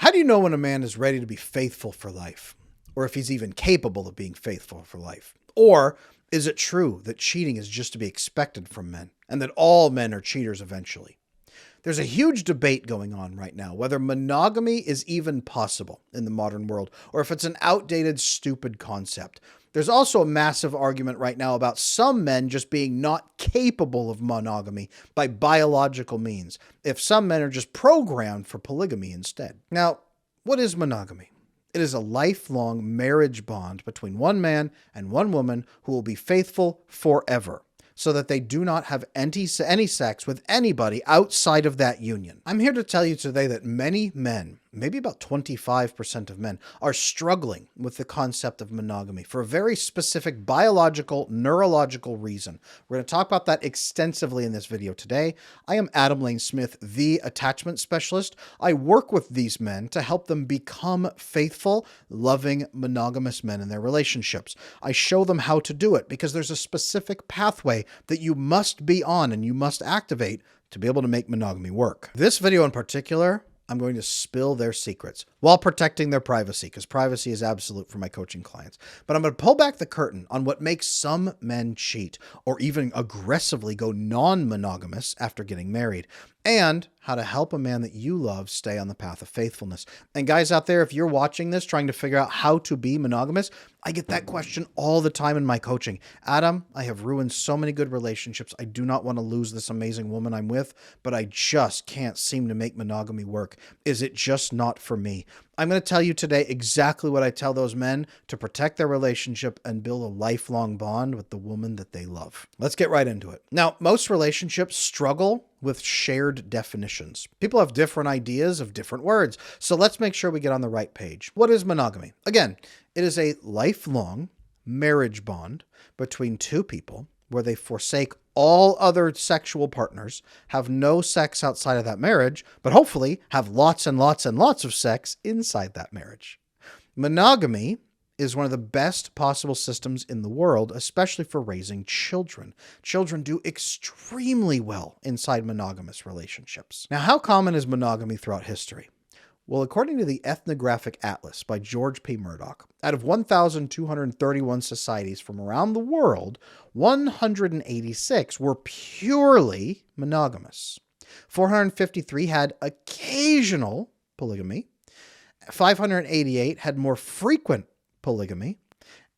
How do you know when a man is ready to be faithful for life? Or if he's even capable of being faithful for life? Or is it true that cheating is just to be expected from men and that all men are cheaters eventually? There's a huge debate going on right now whether monogamy is even possible in the modern world or if it's an outdated, stupid concept. There's also a massive argument right now about some men just being not capable of monogamy by biological means, if some men are just programmed for polygamy instead. Now, what is monogamy? It is a lifelong marriage bond between one man and one woman who will be faithful forever, so that they do not have any sex with anybody outside of that union. I'm here to tell you today that many men, maybe about 25% of men, are struggling with the concept of monogamy for a very specific biological, neurological reason. We're going to talk about that extensively in this video today. I am Adam Lane Smith, the attachment specialist. I work with these men to help them become faithful, loving, monogamous men in their relationships. I show them how to do it because there's a specific pathway that you must be on and you must activate to be able to make monogamy work. This video in particular, I'm going to spill their secrets while protecting their privacy, because privacy is absolute for my coaching clients. But I'm going to pull back the curtain on what makes some men cheat or even aggressively go non-monogamous after getting married, and how to help a man that you love stay on the path of faithfulness. And guys out there, if you're watching this trying to figure out how to be monogamous, I get that question all the time in my coaching. Adam, I have ruined so many good relationships. I do not want to lose this amazing woman I'm with, but I just can't seem to make monogamy work. Is it just not for me? I'm going to tell you today exactly what I tell those men to protect their relationship and build a lifelong bond with the woman that they love. Let's get right into it. Now, most relationships struggle with shared definitions. People have different ideas of different words, so let's make sure we get on the right page. What is monogamy? Again, it is a lifelong marriage bond between two people where they forsake all other sexual partners, have no sex outside of that marriage, but hopefully have lots and lots and lots of sex inside that marriage. Monogamy is one of the best possible systems in the world, especially for raising children. Children do extremely well inside monogamous relationships. Now, how common is monogamy throughout history? Well, according to the Ethnographic Atlas by George P. Murdoch, out of 1,231 societies from around the world, 186 were purely monogamous. 453 had occasional polygamy. 588 had more frequent polygamy.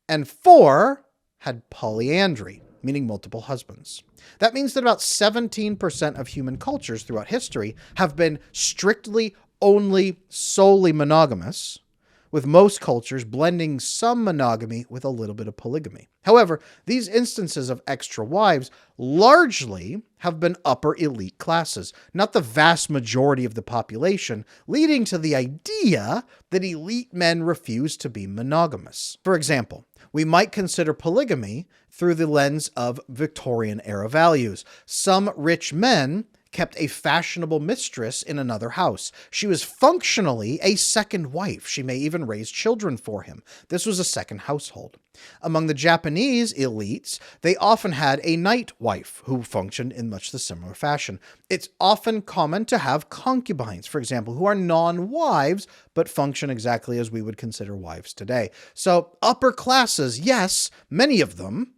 And 4 had polyandry, meaning multiple husbands. That means that about 17% of human cultures throughout history have been strictly solely monogamous, with most cultures blending some monogamy with a little bit of polygamy. However, these instances of extra wives largely have been upper elite classes, not the vast majority of the population, leading to the idea that elite men refuse to be monogamous. For example, we might consider polygamy through the lens of Victorian-era values. Some rich men kept a fashionable mistress in another house. She was functionally a second wife. She may even raise children for him. This was a second household. Among the Japanese elites, they often had a night wife who functioned in much the similar fashion. It's often common to have concubines, for example, who are non-wives, but function exactly as we would consider wives today. So upper classes, yes, many of them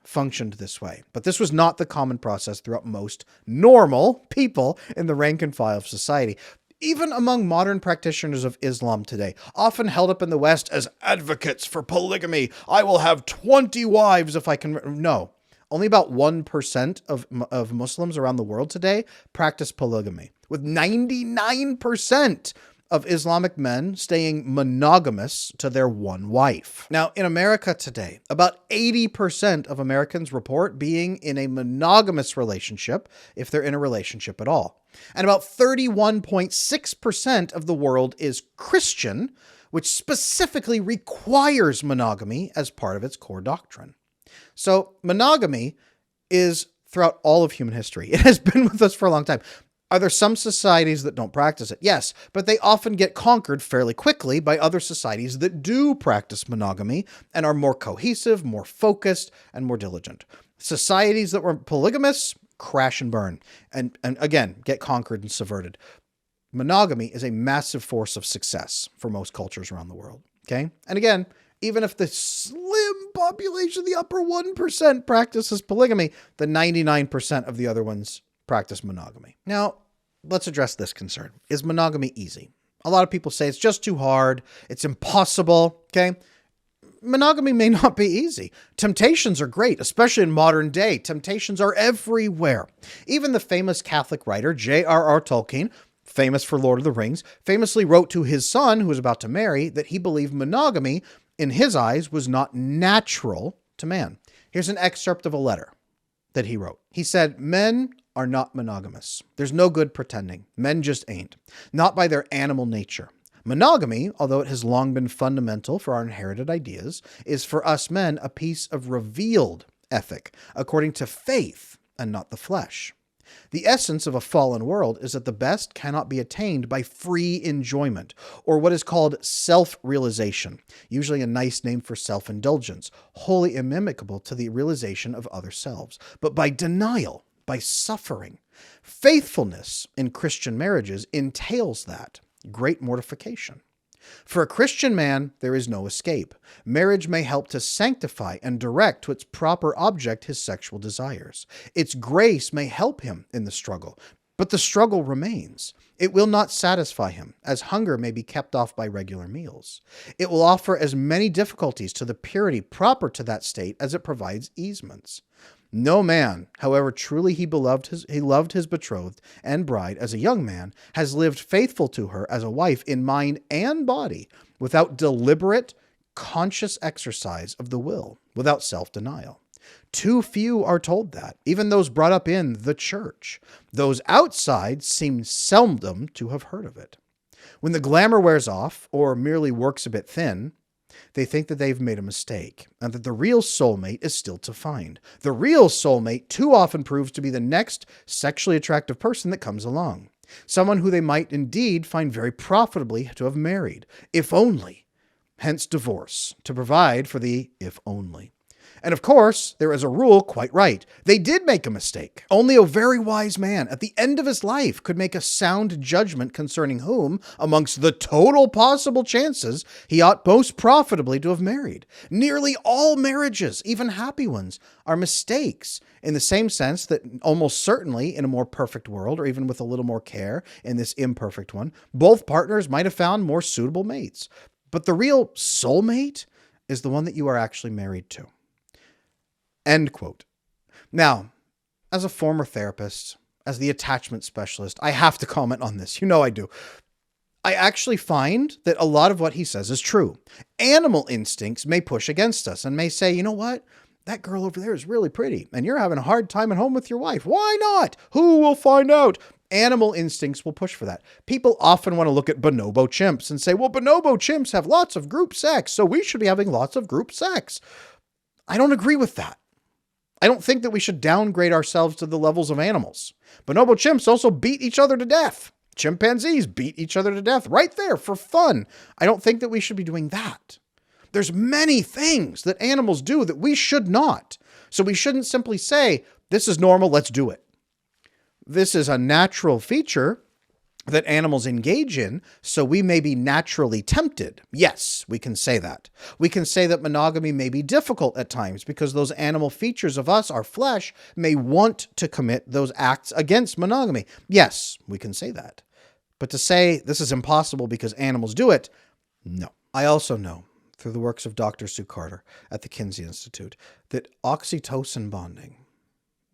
functioned this way. But this was not the common process throughout most normal people in the rank and file of society. Even among modern practitioners of Islam today, often held up in the West as advocates for polygamy. I will have 20 wives if I can. No, only about 1% of Muslims around the world today practice polygamy, with 99% of Islamic men staying monogamous to their one wife. Now, in America today, about 80% of Americans report being in a monogamous relationship, if they're in a relationship at all. And about 31.6% of the world is Christian, which specifically requires monogamy as part of its core doctrine. So monogamy is throughout all of human history. It has been with us for a long time. Are there some societies that don't practice it? Yes, but they often get conquered fairly quickly by other societies that do practice monogamy and are more cohesive, more focused, and more diligent. Societies that were polygamous crash and burn, and again, get conquered and subverted. monogamy is a massive force of success for most cultures around the world. Okay. And again, even if the slim population, the upper 1% practices polygamy, the 99% of the other ones practice monogamy. Now, let's address this concern. Is monogamy easy? A lot of people say it's just too hard. It's impossible. Okay. Monogamy may not be easy. Temptations are great, especially in modern day. Temptations are everywhere. Even the famous Catholic writer, J.R.R. Tolkien, famous for Lord of the Rings, famously wrote to his son, who was about to marry, that he believed monogamy, in his eyes, was not natural to man. Here's an excerpt of a letter that he wrote. He said, "Men are not monogamous. There's no good pretending. Men just ain't. Not by their animal nature. Monogamy, although it has long been fundamental for our inherited ideas, is for us men a piece of revealed ethic, according to faith and not the flesh. The essence of a fallen world is that the best cannot be attained by free enjoyment, or what is called self-realization, usually a nice name for self-indulgence, wholly inimical to the realization of other selves, but by denial, by suffering. Faithfulness in Christian marriages entails that. Great mortification. For a Christian man, there is no escape. Marriage may help to sanctify and direct to its proper object his sexual desires. Its grace may help him in the struggle, but the struggle remains. It will not satisfy him, as hunger may be kept off by regular meals. It will offer as many difficulties to the purity proper to that state as it provides easements. No man, however truly he loved his betrothed and bride as a young man, has lived faithful to her as a wife in mind and body, without deliberate, conscious exercise of the will, without self-denial. Too few are told that, even those brought up in the church. Those outside seem seldom to have heard of it. When the glamour wears off, or merely works a bit thin, they think that they've made a mistake and that the real soulmate is still to find. The real soulmate too often proves to be the next sexually attractive person that comes along. Someone who they might indeed find very profitably to have married, if only. Hence divorce, to provide for the if only. And of course, there is a rule quite right. They did make a mistake. Only a very wise man at the end of his life could make a sound judgment concerning whom, amongst the total possible chances, he ought most profitably to have married. Nearly all marriages, even happy ones, are mistakes in the same sense that almost certainly in a more perfect world, or even with a little more care in this imperfect one, both partners might have found more suitable mates. But the real soulmate is the one that you are actually married to. End quote. Now, as a former therapist, as the attachment specialist, I have to comment on this. You know I do. I actually find that a lot of what he says is true. Animal instincts may push against us and may say, you know what? That girl over there is really pretty and you're having a hard time at home with your wife. Why not? Who will find out? Animal instincts will push for that. People often want to look at bonobo chimps and say, well, bonobo chimps have lots of group sex, so we should be having lots of group sex. I don't agree with that. I don't think that we should downgrade ourselves to the levels of animals. Bonobo chimps also beat each other to death. Chimpanzees beat each other to death right there for fun. I don't think that we should be doing that. There's many things that animals do that we should not. So we shouldn't simply say, this is normal, let's do it. This is a natural feature that animals engage in, so we may be naturally tempted. Yes, we can say that. We can say that monogamy may be difficult at times because those animal features of us, our flesh, may want to commit those acts against monogamy. Yes, we can say that. But to say this is impossible because animals do it, no. I also know, through the works of Dr. Sue Carter at the Kinsey Institute, that oxytocin bonding,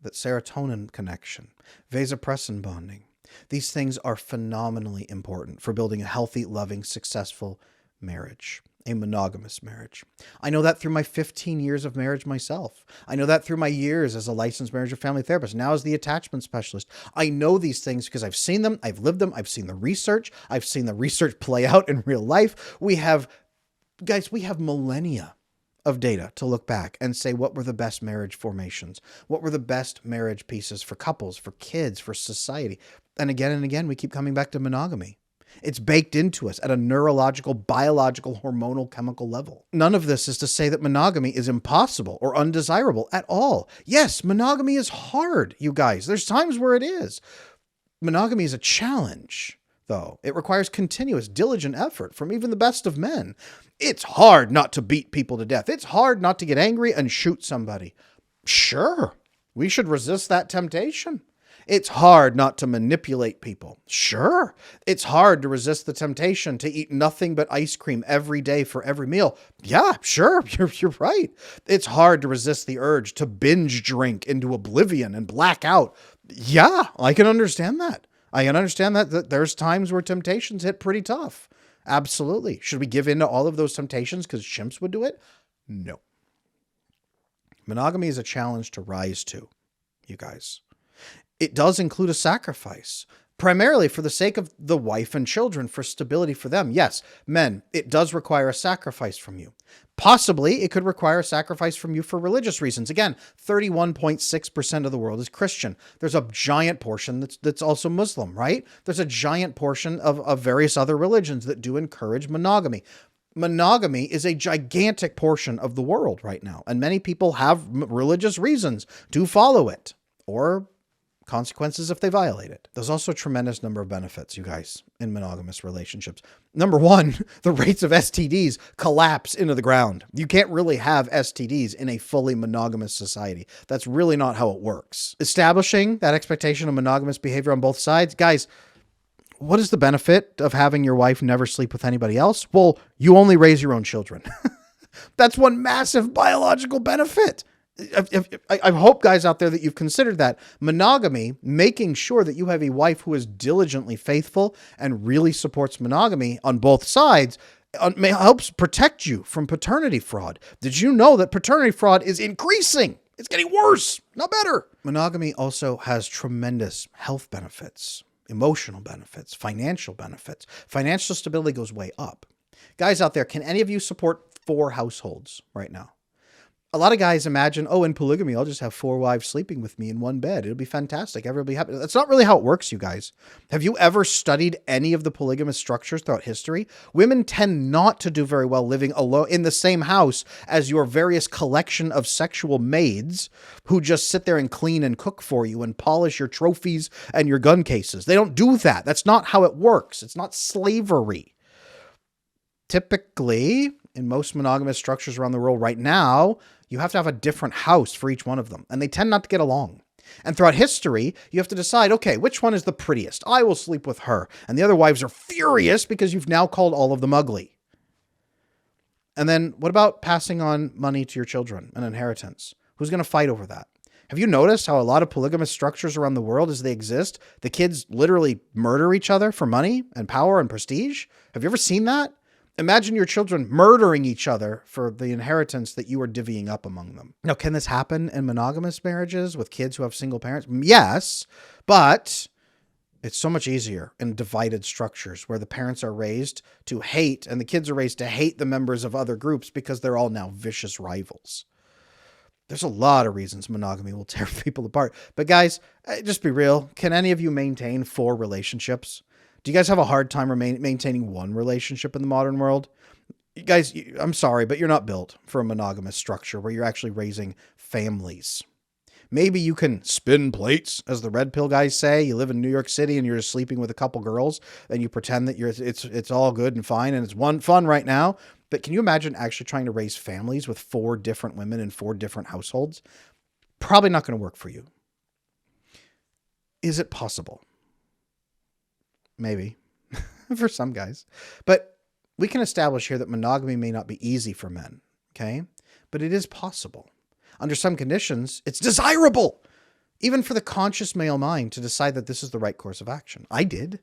that serotonin connection, vasopressin bonding, these things are phenomenally important for building a healthy, loving, successful marriage, a monogamous marriage. I know that through my 15 years of marriage myself. I know that through my years as a licensed marriage and family therapist, now as the attachment specialist. I know these things because I've seen them, I've lived them, I've seen the research play out in real life. We have millennia of data to look back and say what were the best marriage formations, what were the best marriage pieces for couples, for kids, for society. And again, we keep coming back to monogamy. It's baked into us at a neurological, biological, hormonal, chemical level. None of this is to say that monogamy is impossible or undesirable at all. Yes, monogamy is hard, you guys. There's times where it is. Monogamy is a challenge, though. It requires continuous, diligent effort from even the best of men. It's hard not to beat people to death. It's hard not to get angry and shoot somebody. Sure, we should resist that temptation. It's hard not to manipulate people. Sure. It's hard to resist the temptation to eat nothing but ice cream every day for every meal. Yeah, sure. You're right. It's hard to resist the urge to binge drink into oblivion and black out. Yeah, I can understand that. I can understand that there's times where temptations hit pretty tough. Absolutely. Should we give in to all of those temptations because chimps would do it? No. Monogamy is a challenge to rise to, you guys. It does include a sacrifice, primarily for the sake of the wife and children, for stability for them. Yes, men, it does require a sacrifice from you. Possibly, it could require a sacrifice from you for religious reasons. Again, 31.6% of the world is Christian. There's a giant portion that's also Muslim, right? There's a giant portion of various other religions that do encourage monogamy. Monogamy is a gigantic portion of the world right now, and many people have religious reasons to follow it, or consequences if they violate it. There's also a tremendous number of benefits, you guys, in monogamous relationships. Number one, the rates of STDs collapse into the ground. You can't really have STDs in a fully monogamous society. That's really not how it works. Establishing that expectation of monogamous behavior on both sides. Guys, what is the benefit of having your wife never sleep with anybody else? Well, you only raise your own children. That's one massive biological benefit. I hope, guys out there, that you've considered that. Monogamy, making sure that you have a wife who is diligently faithful and really supports monogamy on both sides, helps protect you from paternity fraud. Did you know that paternity fraud is increasing? It's getting worse, not better. Monogamy also has tremendous health benefits, emotional benefits, financial benefits. Financial stability goes way up. Guys out there, can any of you support 4 households right now? A lot of guys imagine, in polygamy, I'll just have 4 wives sleeping with me in one bed. It'll be fantastic. Everybody will be happy. That's not really how it works, you guys. Have you ever studied any of the polygamous structures throughout history? Women tend not to do very well living alone in the same house as your various collection of sexual maids who just sit there and clean and cook for you and polish your trophies and your gun cases. They don't do that. That's not how it works. It's not slavery. Typically, in most monogamous structures around the world right now, you have to have a different house for each one of them, and they tend not to get along. And throughout history, you have to decide, okay, which one is the prettiest? I will sleep with her. And the other wives are furious because you've now called all of them ugly. And then what about passing on money to your children, an inheritance? Who's going to fight over that? Have you noticed how a lot of polygamous structures around the world, as they exist, the kids literally murder each other for money and power and prestige? Have you ever seen that? Imagine your children murdering each other for the inheritance that you are divvying up among them. Now, can this happen in monogamous marriages with kids who have single parents? Yes, but it's so much easier in divided structures where the parents are raised to hate and the kids are raised to hate the members of other groups because they're all now vicious rivals. There's a lot of reasons monogamy will tear people apart. But guys, just be real. Can any of you maintain 4 relationships? Do you guys have a hard time maintaining one relationship in the modern world? You guys, I'm sorry, but you're not built for a monogamous structure where you're actually raising families. Maybe you can spin plates, as the red pill guys say. You live in New York City and you're just sleeping with a couple girls and you pretend that it's all good and fine and it's fun right now. But can you imagine actually trying to raise families with 4 different women in 4 different households? Probably not going to work for you. Is it possible? Maybe for some guys, but we can establish here that monogamy may not be easy for men. Okay. But it is possible. Under some conditions, it's desirable, even for the conscious male mind, to decide that this is the right course of action. I did.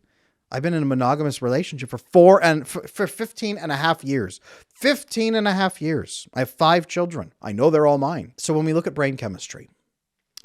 I've been in a monogamous relationship for 15 and a half years. 15 and a half years. I have 5 children. I know they're all mine. So when we look at brain chemistry,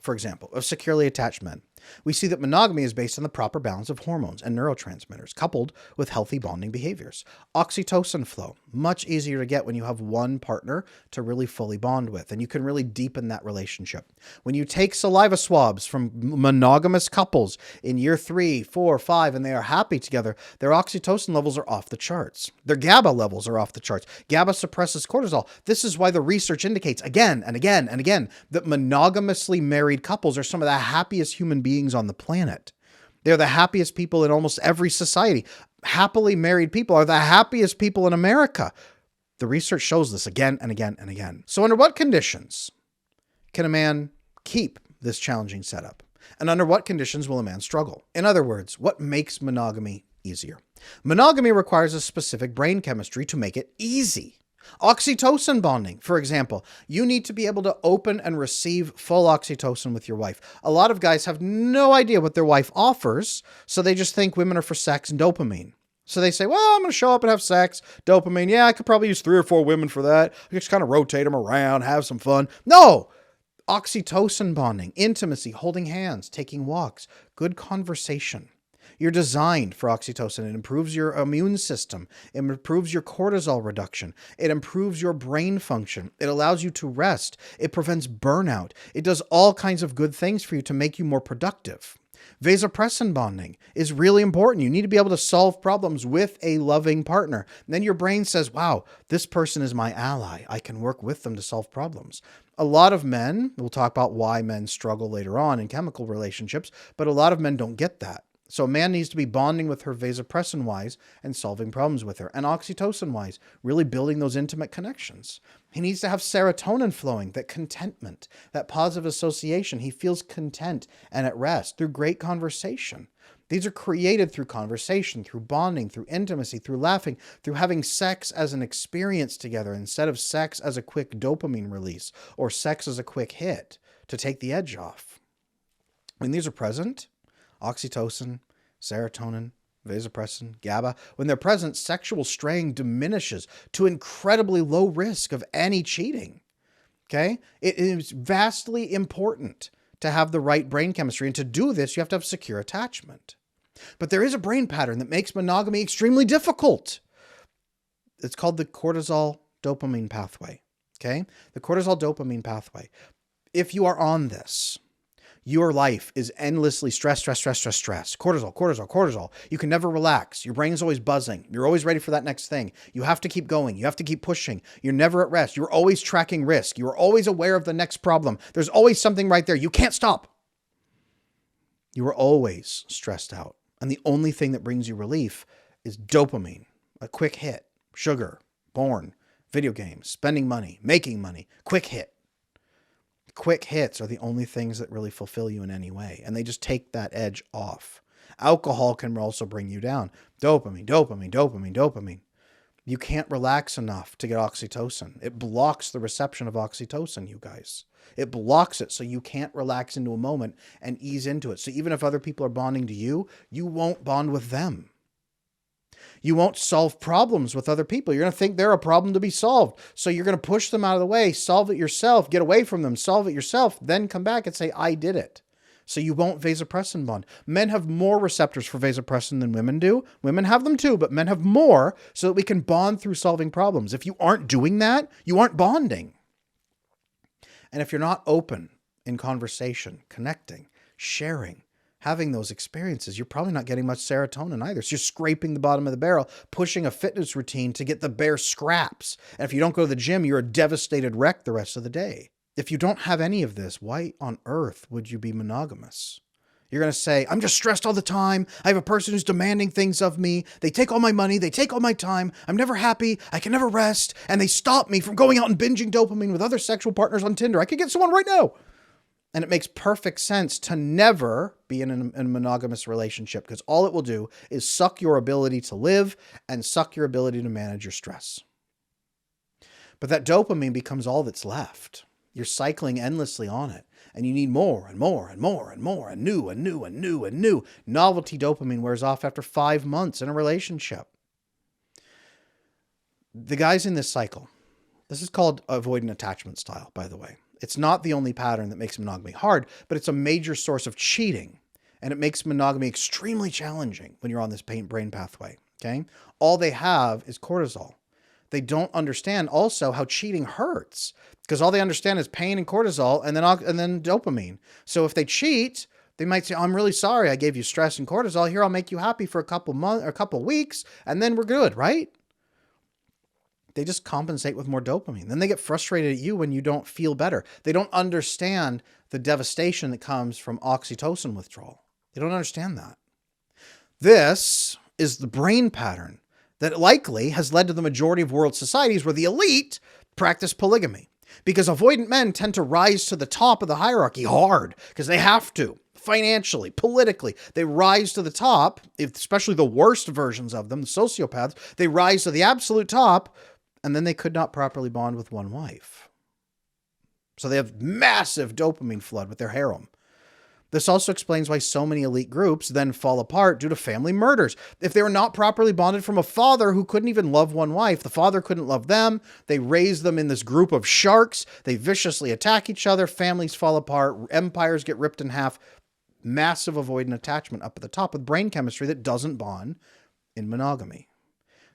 for example, of securely attached men, we see that monogamy is based on the proper balance of hormones and neurotransmitters, coupled with healthy bonding behaviors. Oxytocin flow, much easier to get when you have one partner to really fully bond with, and you can really deepen that relationship. When you take saliva swabs from monogamous couples in year 3, 4, 5, and they are happy together, their oxytocin levels are off the charts. Their GABA levels are off the charts. GABA suppresses cortisol. This is why the research indicates again and again and again that monogamously married couples are some of the happiest human beings on the planet. They're the happiest people in almost every society. Happily married people are the happiest people in America. The research shows this again and again and again. So under what conditions can a man keep this challenging setup? And under what conditions will a man struggle? In other words, what makes monogamy easier? Monogamy requires a specific brain chemistry to make it easy. Oxytocin bonding, for example. You need to be able to open and receive full oxytocin with your wife. A lot of guys have no idea what their wife offers, so they just think women are for sex and dopamine. So they say, well, I'm going to show up and have sex, dopamine. Yeah, I could probably use 3 or 4 women for that. I just kind of rotate them around, have some fun. No! Oxytocin bonding, intimacy, holding hands, taking walks, good conversation. You're designed for oxytocin. It improves your immune system. It improves your cortisol reduction. It improves your brain function. It allows you to rest. It prevents burnout. It does all kinds of good things for you to make you more productive. Vasopressin bonding is really important. You need to be able to solve problems with a loving partner. And then your brain says, wow, this person is my ally. I can work with them to solve problems. A lot of men, we'll talk about why men struggle later on in chemical relationships, but a lot of men don't get that. So a man needs to be bonding with her vasopressin-wise and solving problems with her. And oxytocin-wise, really building those intimate connections. He needs to have serotonin flowing, that contentment, that positive association. He feels content and at rest through great conversation. These are created through conversation, through bonding, through intimacy, through laughing, through having sex as an experience together instead of sex as a quick dopamine release or sex as a quick hit to take the edge off. When these are present, oxytocin, serotonin, vasopressin, GABA, when they're present, sexual straying diminishes to incredibly low risk of any cheating. Okay? It is vastly important to have the right brain chemistry. And to do this, you have to have secure attachment. But there is a brain pattern that makes monogamy extremely difficult. It's called the cortisol dopamine pathway. Okay? The cortisol dopamine pathway. If you are on this, your life is endlessly stress. Cortisol. You can never relax. Your brain is always buzzing. You're always ready for that next thing. You have to keep going. You have to keep pushing. You're never at rest. You're always tracking risk. You're always aware of the next problem. There's always something right there. You can't stop. You are always stressed out. And the only thing that brings you relief is dopamine, a quick hit, sugar, porn, video games, spending money, making money, quick hit. Quick hits are the only things that really fulfill you in any way. And they just take that edge off. Alcohol can also bring you down. Dopamine. You can't relax enough to get oxytocin. It blocks the reception of oxytocin, you guys. It blocks it so you can't relax into a moment and ease into it. So even if other people are bonding to you, you won't bond with them. You won't solve problems with other people. You're going to think they're a problem to be solved. So you're going to push them out of the way, solve it yourself, get away from them, solve it yourself, then come back and say, I did it. So you won't vasopressin bond. Men have more receptors for vasopressin than women do. Women have them too, but men have more so that we can bond through solving problems. If you aren't doing that, you aren't bonding. And if you're not open in conversation, connecting, sharing, having those experiences, you're probably not getting much serotonin either. So you're scraping the bottom of the barrel, pushing a fitness routine to get the bare scraps. And if you don't go to the gym, you're a devastated wreck the rest of the day. If you don't have any of this, why on earth would you be monogamous? You're going to say, I'm just stressed all the time. I have a person who's demanding things of me. They take all my money. They take all my time. I'm never happy. I can never rest. And they stop me from going out and binging dopamine with other sexual partners on Tinder. I could get someone right now. And it makes perfect sense to never be in a monogamous relationship because all it will do is suck your ability to live and suck your ability to manage your stress. But that dopamine becomes all that's left. You're cycling endlessly on it and you need more and more and more and more and new and new and new and new. Novelty dopamine wears off after 5 months in a relationship. The guys in this cycle, this is called avoidant attachment style, by the way. It's not the only pattern that makes monogamy hard, but it's a major source of cheating. And it makes monogamy extremely challenging when you're on this brain pathway. Okay. All they have is cortisol. They don't understand also how cheating hurts because all they understand is pain and cortisol and then dopamine. So if they cheat, they might say, I'm really sorry. I gave you stress and cortisol. Here, I'll make you happy for a couple months or a couple weeks and then we're good. Right. They just compensate with more dopamine. Then they get frustrated at you when you don't feel better. They don't understand the devastation that comes from oxytocin withdrawal. They don't understand that. This is the brain pattern that likely has led to the majority of world societies where the elite practice polygamy. Because avoidant men tend to rise to the top of the hierarchy hard, because they have to. Financially, politically, they rise to the top, especially the worst versions of them, the sociopaths, they rise to the absolute top, and then they could not properly bond with one wife. So they have massive dopamine flood with their harem. This also explains why so many elite groups then fall apart due to family murders. If they were not properly bonded from a father who couldn't even love one wife, the father couldn't love them, they raise them in this group of sharks, they viciously attack each other, families fall apart, empires get ripped in half, massive avoidant attachment up at the top with brain chemistry that doesn't bond in monogamy.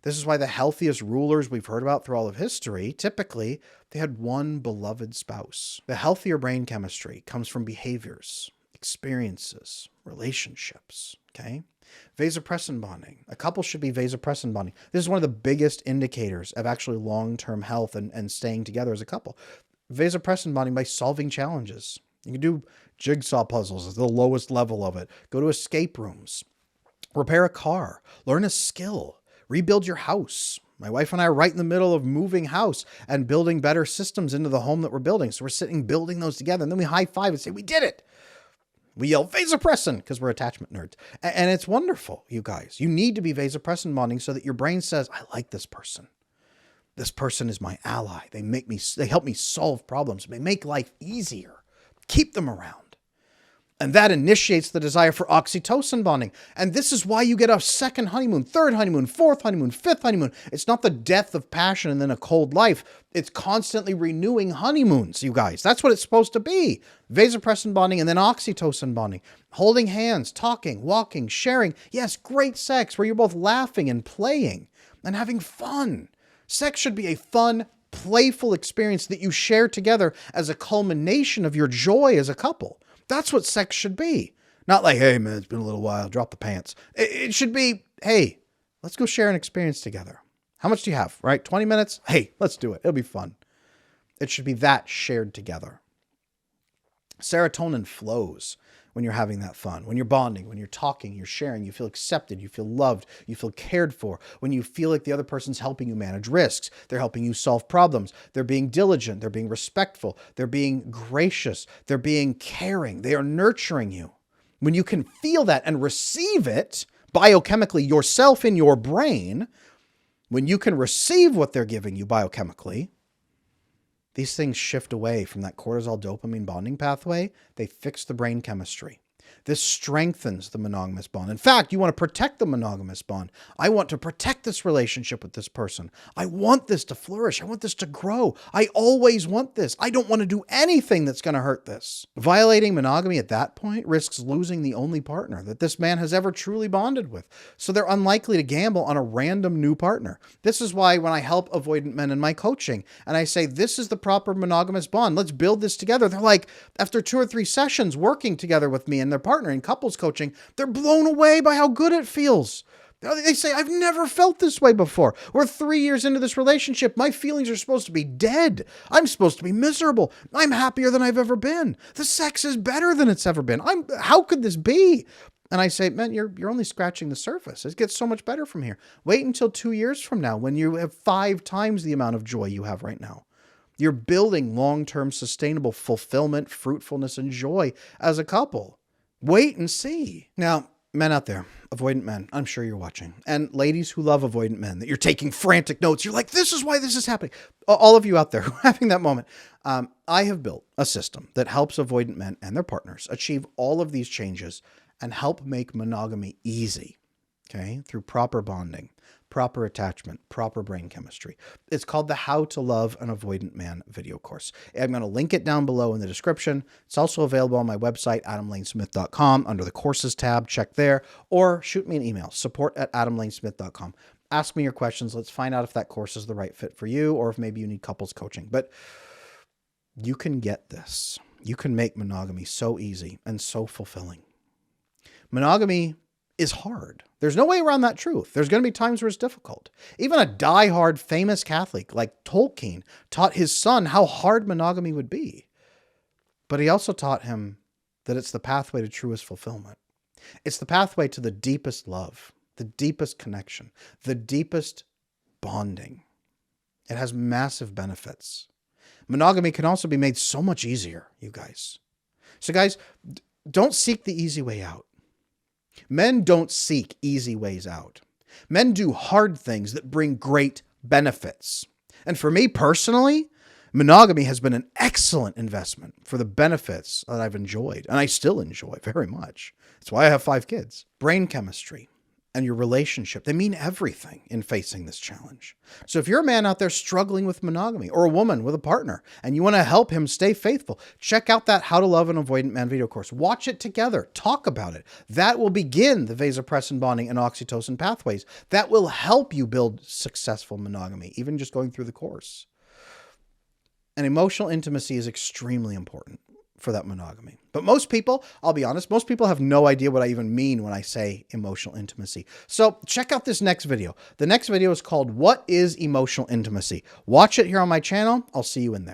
This is why the healthiest rulers we've heard about through all of history, typically, they had one beloved spouse. The healthier brain chemistry comes from behaviors, experiences, relationships, okay? Vasopressin bonding. A couple should be vasopressin bonding. This is one of the biggest indicators of actually long-term health and staying together as a couple. Vasopressin bonding by solving challenges. You can do jigsaw puzzles at the lowest level of it. Go to escape rooms. Repair a car. Learn a skill. Rebuild your house. My wife and I are right in the middle of moving house and building better systems into the home that we're building. So we're sitting building those together, and then we high five and say, we did it. We yell vasopressin because we're attachment nerds. And it's wonderful, you guys. You need to be vasopressin bonding so that your brain says, I like this person. This person is my ally. They help me solve problems. They make life easier. Keep them around. And that initiates the desire for oxytocin bonding. And this is why you get a second honeymoon, third honeymoon, fourth honeymoon, fifth honeymoon. It's not the death of passion and then a cold life. It's constantly renewing honeymoons, you guys. That's what it's supposed to be. Vasopressin bonding and then oxytocin bonding. Holding hands, talking, walking, sharing. Yes, great sex where you're both laughing and playing and having fun. Sex should be a fun, playful experience that you share together as a culmination of your joy as a couple. That's what sex should be. Not like, hey, man, it's been a little while. Drop the pants. It should be, hey, let's go share an experience together. How much do you have, right? 20 minutes? Hey, let's do it. It'll be fun. It should be that shared together. Serotonin flows when you're having that fun. When you're bonding, when you're talking, you're sharing, you feel accepted, you feel loved, you feel cared for. When you feel like the other person's helping you manage risks, they're helping you solve problems, they're being diligent, they're being respectful, they're being gracious, they're being caring, they are nurturing you. When you can feel that and receive it biochemically yourself in your brain, when you can receive what they're giving you biochemically, these things shift away from that cortisol dopamine bonding pathway. They fix the brain chemistry. This strengthens the monogamous bond. In fact, you want to protect the monogamous bond. I want to protect this relationship with this person. I want this to flourish. I want this to grow. I always want this. I don't want to do anything that's going to hurt this. Violating monogamy at that point risks losing the only partner that this man has ever truly bonded with. So they're unlikely to gamble on a random new partner. This is why when I help avoidant men in my coaching and I say, this is the proper monogamous bond, let's build this together. They're like, after 2 or 3 sessions working together with me and their partner in couples coaching, they're blown away by how good it feels. They say, I've never felt this way before. We're 3 years into this relationship. My feelings are supposed to be dead. I'm supposed to be miserable. I'm happier than I've ever been. The sex is better than it's ever been. How could this be? And I say, man, you're only scratching the surface. It gets so much better from here. Wait until 2 years from now when you have 5 times the amount of joy you have right now. You're building long-term sustainable fulfillment, fruitfulness, and joy as a couple. Wait and see. Now, men out there, avoidant men, I'm sure you're watching. And ladies who love avoidant men, that you're taking frantic notes. You're like, this is why this is happening. All of you out there who are having that moment. I have built a system that helps avoidant men and their partners achieve all of these changes and help make monogamy easy, okay, through proper bonding, proper attachment, proper brain chemistry. It's called the How to Love an Avoidant Man video course. I'm going to link it down below in the description. It's also available on my website, adamlanesmith.com, under the courses tab. Check there, or shoot me an email, support@adamlanesmith.com. Ask me your questions. Let's find out if that course is the right fit for you, or if maybe you need couples coaching. But you can get this. You can make monogamy so easy and so fulfilling. Monogamy is hard. There's no way around that truth. There's going to be times where it's difficult. Even a diehard famous Catholic like Tolkien taught his son how hard monogamy would be. But he also taught him that it's the pathway to truest fulfillment. It's the pathway to the deepest love, the deepest connection, the deepest bonding. It has massive benefits. Monogamy can also be made so much easier, you guys. So guys, don't seek the easy way out. Men don't seek easy ways out. Men do hard things that bring great benefits. And for me personally, monogamy has been an excellent investment for the benefits that I've enjoyed, and I still enjoy very much. That's why I have 5 kids. Brain chemistry and your relationship, they mean everything in facing this challenge. So if you're a man out there struggling with monogamy, or a woman with a partner, and you want to help him stay faithful, check out that How to Love an Avoidant Man video course. Watch it together. Talk about it. That will begin the Vasa, Preston bonding and oxytocin pathways. That will help you build successful monogamy, even just going through the course. And emotional intimacy is extremely important for that monogamy. But most people, I'll be honest, most people have no idea what I even mean when I say emotional intimacy. So check out this next video. The next video is called What is Emotional Intimacy? Watch it here on my channel. I'll see you in there.